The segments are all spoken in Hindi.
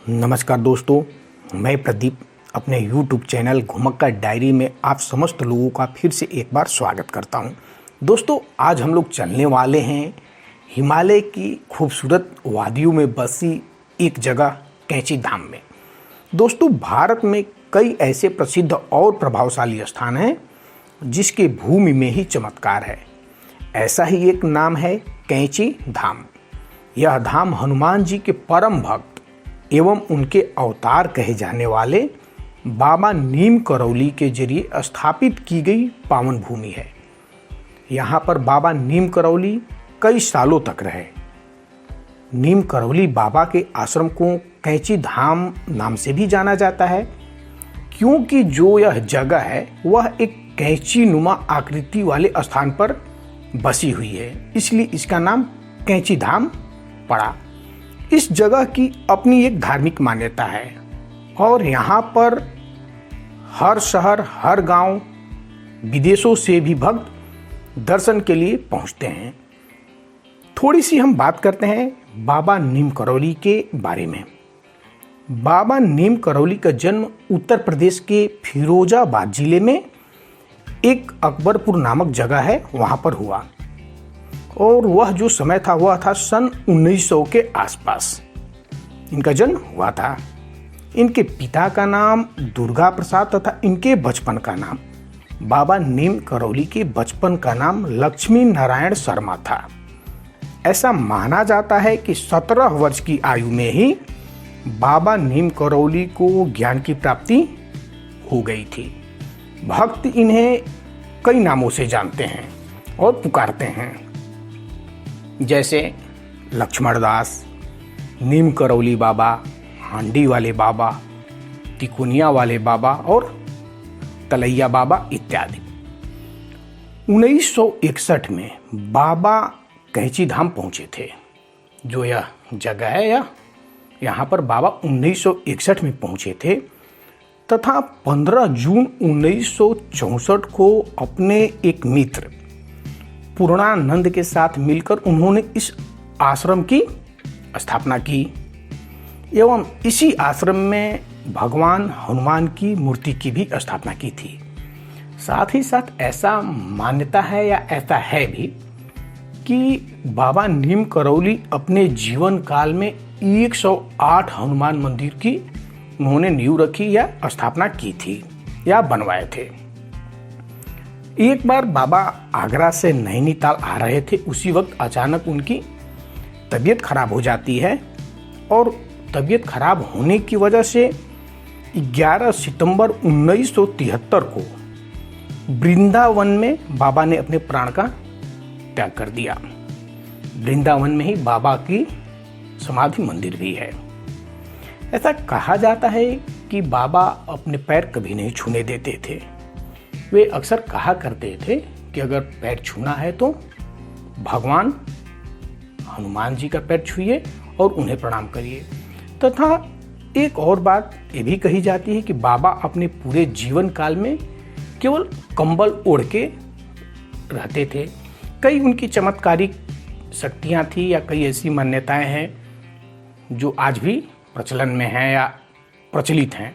नमस्कार दोस्तों, मैं प्रदीप अपने YouTube चैनल घुमक्का डायरी में आप समस्त लोगों का फिर से एक बार स्वागत करता हूं। दोस्तों, आज हम लोग चलने वाले हैं हिमालय की खूबसूरत वादियों में बसी एक जगह कैंची धाम में। दोस्तों, भारत में कई ऐसे प्रसिद्ध और प्रभावशाली स्थान हैं जिसके भूमि में ही चमत्कार है। ऐसा ही एक नाम है कैंची धाम। यह धाम हनुमान जी के परम भक्त एवं उनके अवतार कहे जाने वाले बाबा नीम करौली के जरिए स्थापित की गई पावन भूमि है। यहाँ पर बाबा नीम करौली कई सालों तक रहे। नीम करौली बाबा के आश्रम को कैंची धाम नाम से भी जाना जाता है, क्योंकि जो यह जगह है वह एक कैंची नुमा आकृति वाले स्थान पर बसी हुई है, इसलिए इसका नाम कैंची धाम पड़ा। इस जगह की अपनी एक धार्मिक मान्यता है और यहाँ पर हर शहर, हर गांव, विदेशों से भी भक्त दर्शन के लिए पहुँचते हैं। थोड़ी सी हम बात करते हैं बाबा नीम करौली के बारे में। बाबा नीम करौली का जन्म उत्तर प्रदेश के फिरोजाबाद जिले में एक अकबरपुर नामक जगह है, वहाँ पर हुआ। और वह जो समय था वह था सन 1900 के आसपास इनका जन्म हुआ था। इनके पिता का नाम दुर्गा प्रसाद तथा इनके बचपन का नाम बाबा नीम करौली के बचपन का नाम लक्ष्मी नारायण शर्मा था। ऐसा माना जाता है कि 17 वर्ष की आयु में ही बाबा नीम करौली को ज्ञान की प्राप्ति हो गई थी। भक्त इन्हें कई नामों से जानते हैं और पुकारते हैं, जैसे लक्ष्मण दास, नीम करौली बाबा, हांडी वाले बाबा, तिकुनिया वाले बाबा और तलैया बाबा इत्यादि। 1961 में बाबा कैंची धाम पहुंचे थे। जो यह जगह है यहाँ पर बाबा 1961 में पहुंचे थे तथा 15 जून 1964 को अपने एक मित्र पूर्णानंद के साथ मिलकर उन्होंने इस आश्रम की स्थापना की एवं इसी आश्रम में भगवान हनुमान की मूर्ति की भी स्थापना की थी। साथ ही साथ ऐसा मान्यता है या ऐसा है भी कि बाबा नीम करौली अपने जीवन काल में 108 हनुमान मंदिर की उन्होंने नींव रखी या स्थापना की थी या बनवाए थे। एक बार बाबा आगरा से नैनीताल आ रहे थे, उसी वक्त अचानक उनकी तबीयत खराब हो जाती है और तबीयत खराब होने की वजह से 11 सितंबर 1973 को वृंदावन में बाबा ने अपने प्राण का त्याग कर दिया। वृंदावन में ही बाबा की समाधि मंदिर भी है। ऐसा कहा जाता है कि बाबा अपने पैर कभी नहीं छूने देते थे। वे अक्सर कहा करते थे कि अगर पैर छूना है तो भगवान हनुमान जी का पैर छूइए और उन्हें प्रणाम करिए। तथा एक और बात ये भी कही जाती है कि बाबा अपने पूरे जीवन काल में केवल कंबल ओढ़ के रहते थे। कई उनकी चमत्कारिक शक्तियाँ थी या कई ऐसी मान्यताएं हैं जो आज भी प्रचलन में हैं या प्रचलित हैं।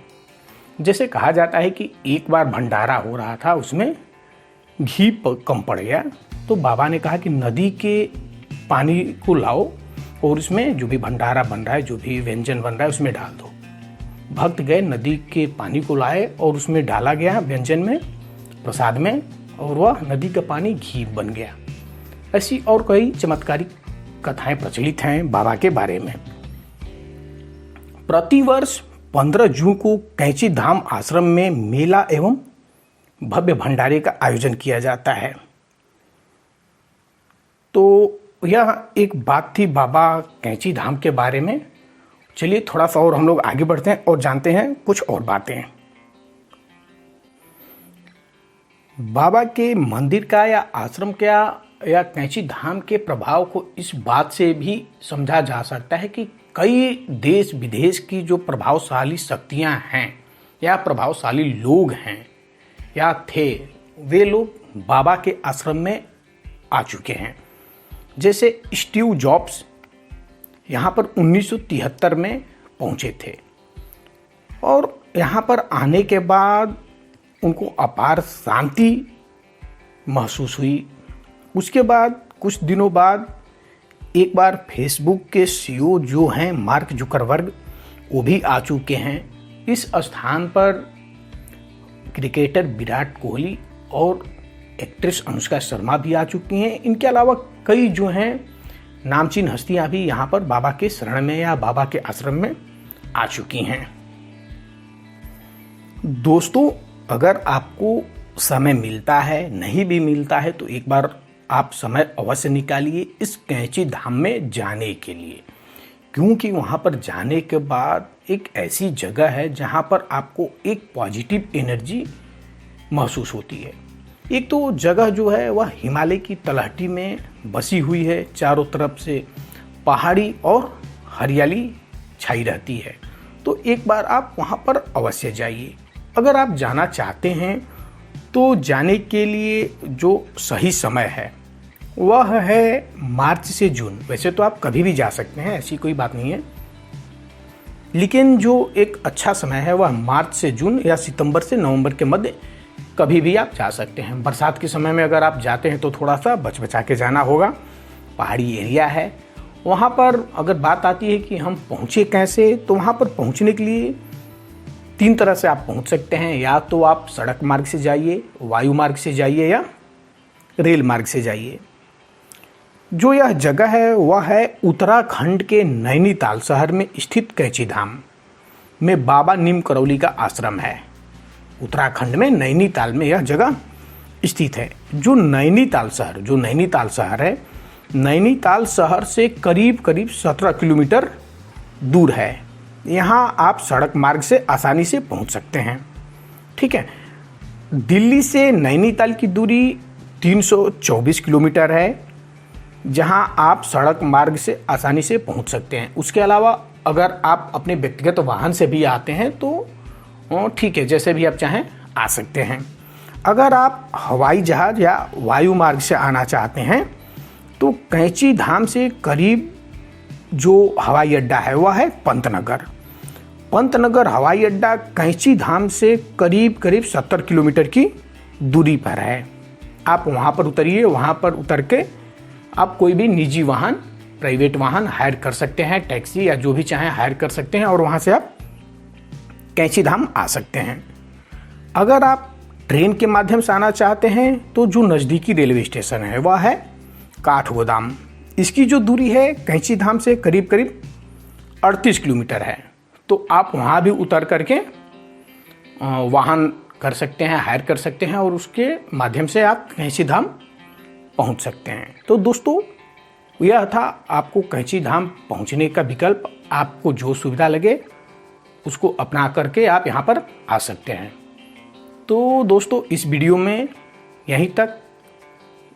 जैसे कहा जाता है कि एक बार भंडारा हो रहा था, उसमें घी कम पड़ गया तो बाबा ने कहा कि नदी के पानी को लाओ और उसमें जो भी भंडारा बन रहा है, जो भी व्यंजन बन रहा है उसमें डाल दो। भक्त गए, नदी के पानी को लाए और उसमें डाला गया व्यंजन में, प्रसाद में, और वह नदी का पानी घी बन गया। ऐसी और कई चमत्कारिक कथाएं प्रचलित हैं बाबा के बारे में। प्रतिवर्ष 15 जून को कैंची धाम आश्रम में मेला एवं भव्य भंडारे का आयोजन किया जाता है। तो यह एक बात थी बाबा कैंची धाम के बारे में। चलिए थोड़ा सा और हम लोग आगे बढ़ते हैं और जानते हैं कुछ और बातें। बाबा के मंदिर का या आश्रम का या कैंची धाम के प्रभाव को इस बात से भी समझा जा सकता है कि कई देश विदेश की जो प्रभावशाली शक्तियां हैं या प्रभावशाली लोग हैं या थे, वे लोग बाबा के आश्रम में आ चुके हैं। जैसे स्टीव जॉब्स यहाँ पर 1973 में पहुँचे थे। और यहाँ पर आने के बाद उनको अपार शांति महसूस हुई। उसके बाद कुछ दिनों बाद एक बार फेसबुक के सीईओ जो हैं मार्क जुकरबर्ग, वो भी आ चुके हैं। इस स्थान पर क्रिकेटर विराट कोहली और एक्ट्रेस अनुष्का शर्मा भी आ चुकी हैं। इनके अलावा कई जो हैं नामचीन हस्तियां भी यहाँ पर बाबा के शरण में या बाबा के आश्रम में आ चुकी हैं। दोस्तों, अगर आपको समय मिलता है, नहीं भी मिलता है, तो एक बार आप समय अवश्य निकालिए इस कैंची धाम में जाने के लिए, क्योंकि वहाँ पर जाने के बाद एक ऐसी जगह है जहाँ पर आपको एक पॉजिटिव एनर्जी महसूस होती है। एक तो जगह जो है वह हिमालय की तलहटी में बसी हुई है, चारों तरफ से पहाड़ी और हरियाली छाई रहती है। तो एक बार आप वहाँ पर अवश्य जाइए। अगर आप जाना चाहते हैं तो जाने के लिए जो सही समय है वह है मार्च से जून। वैसे तो आप कभी भी जा सकते हैं, ऐसी कोई बात नहीं है, लेकिन जो एक अच्छा समय है वह मार्च से जून या सितंबर से नवंबर के मध्य कभी भी आप जा सकते हैं। बरसात के समय में अगर आप जाते हैं तो थोड़ा सा बच बचा के जाना होगा। पहाड़ी एरिया है वहाँ पर। अगर बात आती है कि हम पहुँचे कैसे, तो वहाँ पर पहुँचने के लिए 3 तरह से आप पहुँच सकते हैं। या तो आप सड़क मार्ग से जाइए, वायु मार्ग से जाइए या रेल मार्ग से जाइए। जो यह जगह है वह है उत्तराखंड के नैनीताल शहर में स्थित कैंची धाम में बाबा नीम करौली का आश्रम है। उत्तराखंड में नैनीताल में यह जगह स्थित है। जो नैनीताल शहर है, नैनीताल शहर से करीब 17 किलोमीटर दूर है। यहाँ आप सड़क मार्ग से आसानी से पहुँच सकते हैं। ठीक है, दिल्ली से नैनीताल की दूरी 324 किलोमीटर है, जहां आप सड़क मार्ग से आसानी से पहुंच सकते हैं। उसके अलावा अगर आप अपने व्यक्तिगत वाहन से भी आते हैं तो ठीक है, जैसे भी आप चाहें आ सकते हैं। अगर आप हवाई जहाज या वायु मार्ग से आना चाहते हैं तो कैंची धाम से करीब जो हवाई अड्डा है वह है पंतनगर हवाई अड्डा कैंची धाम से करीब 70 किलोमीटर की दूरी पर है। आप वहाँ पर उतरिए। वहाँ पर उतर के आप कोई भी निजी वाहन, प्राइवेट वाहन हायर कर सकते हैं, टैक्सी या जो भी चाहें हायर कर सकते हैं और वहाँ से आप कैंची धाम आ सकते हैं। अगर आप ट्रेन के माध्यम से आना चाहते हैं तो जो नज़दीकी रेलवे स्टेशन है वह है काठगोदाम। इसकी जो दूरी है कैंची धाम से करीब 38 किलोमीटर है। तो आप वहाँ भी उतर करके वाहन कर सकते हैं, हायर कर सकते हैं और उसके माध्यम से आप कैंची धाम पहुंच सकते हैं। तो दोस्तों, यह था आपको कैंची धाम पहुंचने का विकल्प। आपको जो सुविधा लगे उसको अपना करके आप यहाँ पर आ सकते हैं। तो दोस्तों, इस वीडियो में यहीं तक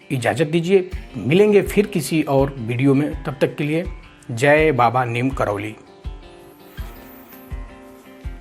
इजाज़त दीजिए। मिलेंगे फिर किसी और वीडियो में। तब तक के लिए जय बाबा नीम करौली।